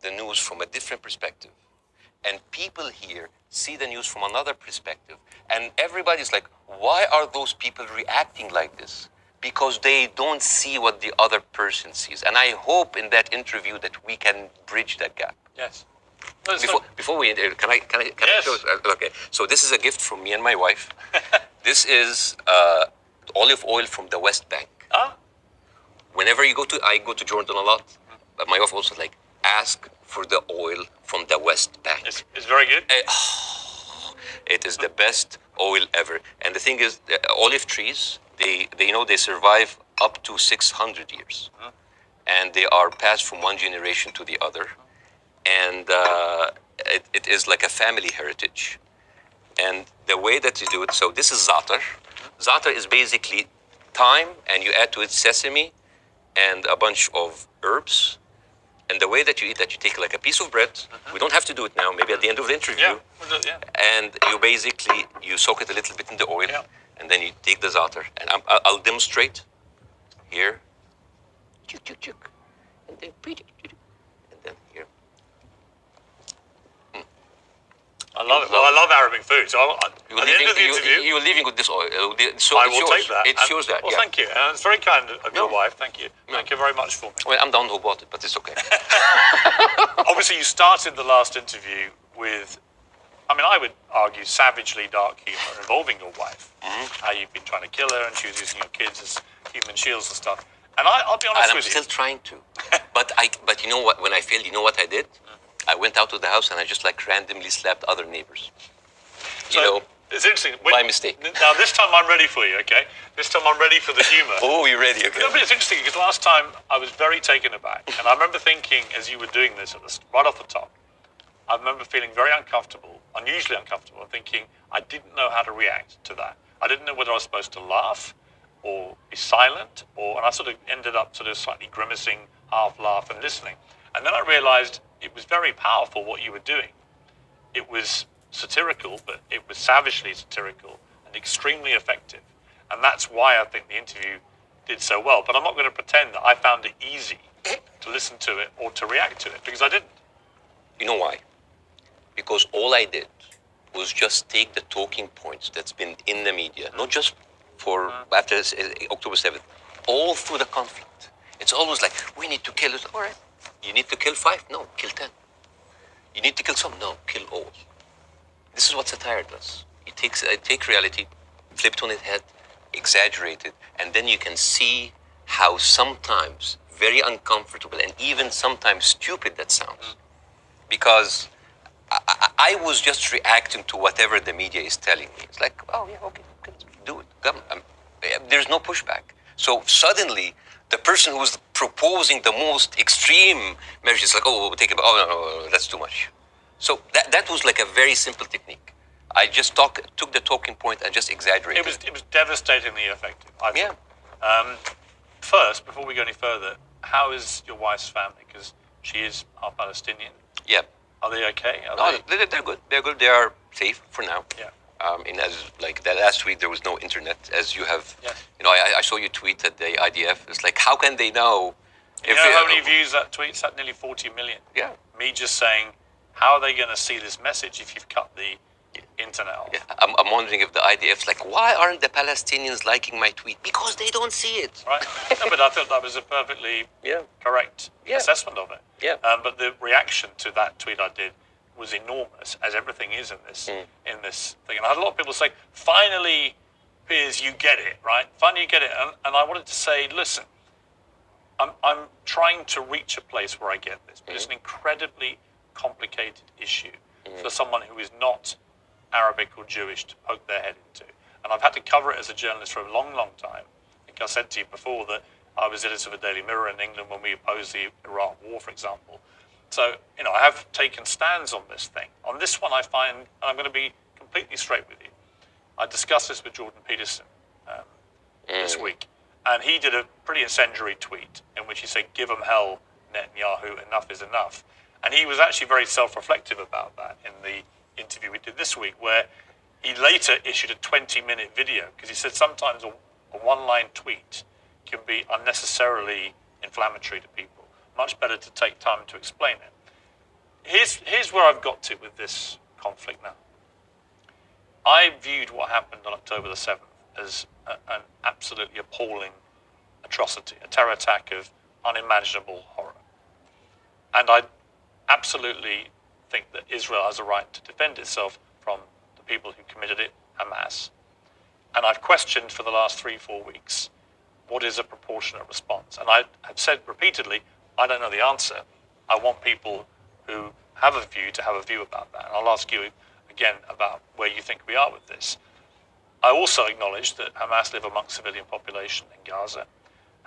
the news from a different perspective. And people here see the news from another perspective. And everybody's like, why are those people reacting like this? Because they don't see what the other person sees. And I hope in that interview that we can bridge that gap. Yes. Before we, can I yes. show? Okay. So this is a gift from me and my wife. This is olive oil from the West Bank. Ah. Whenever I go to Jordan a lot, but my wife also like, ask for the oil from the West Bank. It's very good. It is the best oil ever. And the thing is, olive trees, they survive up to 600 years. And they are passed from one generation to the other. And it is like a family heritage. And the way that you do it, so this is za'atar. Za'atar is basically thyme, and you add to it sesame and a bunch of herbs. And the way that you eat that, you take like a piece of bread. We don't have to do it now, maybe at the end of the interview. Yeah, we'll do it, yeah. And you soak it a little bit in the oil, yeah. And then you take the za'atar. And I'll demonstrate here. Chuk, chuk, chuk. And then and then here. I love it. Well, I love Arabic food. So at the end of the interview, you're leaving with this oil. So I will take that. It shows that. Well, yeah. Thank you. And it's very kind of your wife. Thank you. Thank you very much for me. Well, I'm the one who bought it, but it's okay. Obviously, you started the last interview with, I would argue, savagely dark humor involving your wife. How you've been trying to kill her, and she was using your kids as human shields and stuff. And I'll be honest with you. And I'm still trying to. But you know what? When I failed, you know what I did? I went out to the house and I just like randomly slapped other neighbors. So, it's interesting. By mistake. Now, this time I'm ready for you, okay? This time I'm ready for the humor. Oh, you're ready, okay. No, but it's interesting because last time I was very taken aback. And I remember thinking, as you were doing this right off the top, I remember feeling very uncomfortable, unusually uncomfortable, and thinking I didn't know how to react to that. I didn't know whether I was supposed to laugh or be silent, and I sort of ended up sort of slightly grimacing, half laugh and listening. And then I realized it was very powerful what you were doing. It was satirical, but it was savagely satirical and extremely effective. And that's why I think the interview did so well. But I'm not going to pretend that I found it easy to listen to it or to react to it, because I didn't. You know why? Because all I did was just take the talking points that's been in the media, not just for after October 7th, all through the conflict. It's always like, we need to kill it. All right. You need to kill 5? No, kill 10. You need to kill some? No, kill all. This is what satire does. It take reality, flip it on its head, exaggerate it, and then you can see how sometimes very uncomfortable and even sometimes stupid that sounds. Because I was just reacting to whatever the media is telling me. It's like, oh yeah, okay, do it. Come. There's no pushback. So suddenly, the person who's proposing the most extreme measures is like, oh, we'll take it. Oh no, that's too much. So that was like a very simple technique. I just took the talking point and just exaggerated. It was devastatingly effective, I think. Yeah. First, before we go any further, how is your wife's family? Because she is half Palestinian. Yeah. Are they okay? They're good. They're good. They are safe for now. Yeah. As like that last week, there was no internet, as you have. Yes. I saw you tweet at the IDF. It's like, how can they know? You know how many views that tweet's had? Nearly 40 million. Yeah. Me just saying, how are they going to see this message if you've cut the internet off? Yeah. I'm wondering if the IDF's like, why aren't the Palestinians liking my tweet? Because they don't see it. Right. No, but I thought that was a perfectly correct assessment of it. Yeah. But the reaction to that tweet I did was enormous, as everything is in this thing. And I had a lot of people say, finally, Piers, you get it, right? Finally, you get it. And I wanted to say, listen, I'm trying to reach a place where I get this, but it's an incredibly complicated issue for someone who is not Arabic or Jewish to poke their head into. And I've had to cover it as a journalist for a long, long time. I think I said to you before that I was editor of the Daily Mirror in England when we opposed the Iraq War, for example. So, I have taken stands on this thing. On this one, I find, and I'm going to be completely straight with you, I discussed this with Jordan Peterson this week, and he did a pretty incendiary tweet in which he said, give them hell, Netanyahu, enough is enough. And he was actually very self-reflective about that in the interview we did this week, where he later issued a 20-minute video, because he said sometimes a one-line tweet can be unnecessarily inflammatory to people. Much better to take time to explain it. here's where I've got to with this conflict now. I viewed what happened on October the 7th as an absolutely appalling atrocity, a terror attack of unimaginable horror. And I absolutely think that Israel has a right to defend itself from the people who committed it, Hamas. And I've questioned for the last 3-4 weeks, what is a proportionate response? And I have said repeatedly, I don't know the answer. I want people who have a view to have a view about that. And I'll ask you again about where you think we are with this. I also acknowledge that Hamas live amongst civilian population in Gaza.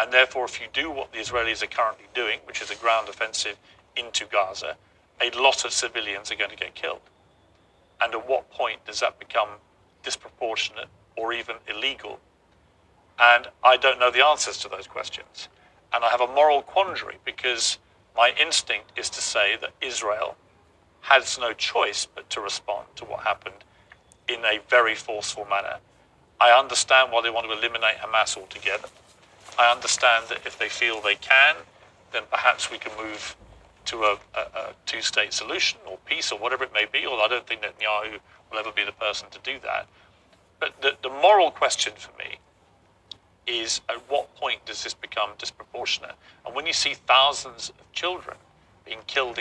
And therefore, if you do what the Israelis are currently doing, which is a ground offensive into Gaza, a lot of civilians are going to get killed. And at what point does that become disproportionate or even illegal? And I don't know the answers to those questions. And I have a moral quandary because my instinct is to say that Israel has no choice but to respond to what happened in a very forceful manner. I understand why they want to eliminate Hamas altogether. I understand that if they feel they can, then perhaps we can move to a two-state solution or peace or whatever it may be, although I don't think Netanyahu will ever be the person to do that. But the moral question for me is, at what point does this become disproportionate? And when you see thousands of children being killed